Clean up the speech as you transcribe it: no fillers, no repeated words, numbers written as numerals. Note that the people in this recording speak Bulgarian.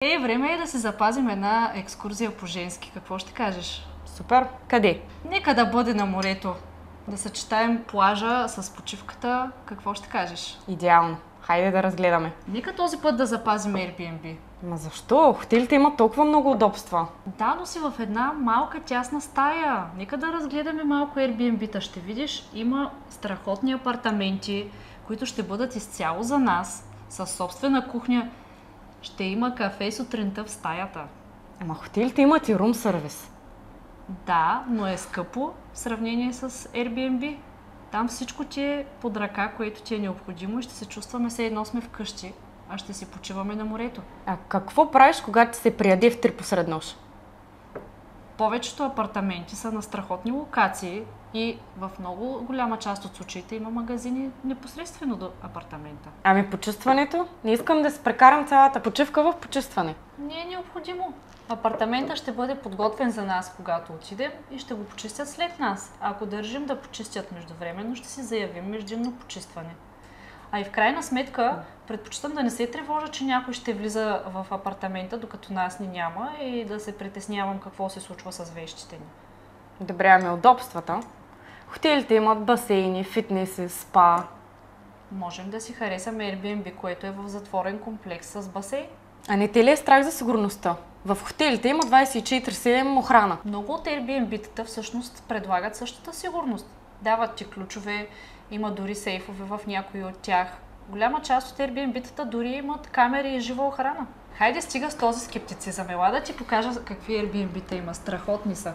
Време е да си запазим една екскурзия по женски. Какво ще кажеш? Супер. Къде? Нека да бъде на морето. Да съчетаем плажа с почивката. Какво ще кажеш? Идеално. Хайде да разгледаме. Нека този път да запазим Airbnb. Ма защо? Хотелите имат толкова много удобства. Да, но си в една малка тясна стая. Нека да разгледаме малко Airbnb-та. Ще видиш, има страхотни апартаменти, които ще бъдат изцяло за нас, със собствена кухня. Ще има кафе сутринта в стаята. Ама хотелите имат и рум сервис. Да, но е скъпо в сравнение с Airbnb. Там всичко ти е под ръка, което ти е необходимо и ще се чувстваме все едно сме вкъщи, а ще си почиваме на морето. А какво правиш, когато се прияде в 3 посред нощ? Повечето апартаменти са на страхотни локации и в много голяма част от случаите има магазини непосредствено до апартамента. Ами почистването? Не искам да си прекарам цялата почивка в почистване. Не е необходимо. Апартамента ще бъде подготвен за нас, когато отидем и ще го почистят след нас. Ако държим да почистят междувременно, ще си заявим междинно почистване. А и в крайна сметка, предпочитам да не се тревожа, че някой ще влиза в апартамента, докато нас ни няма и да се притеснявам какво се случва с вещите ни. Добре, ами удобствата. Хотелите имат басейни, фитнеси, спа. Можем да си харесаме Airbnb, което е в затворен комплекс с басейн. А не те ли е страх за сигурността? В хотелите има 24/7 охрана. Много от Airbnb-тата всъщност предлагат същата сигурност. Дават ти ключове, има дори сейфове в някои от тях. Голяма част от Airbnb-тата дори имат камери и жива охрана. Хайде стига с този скептицизъм. Ела да ти покажа какви Airbnb-та има. Страхотни са.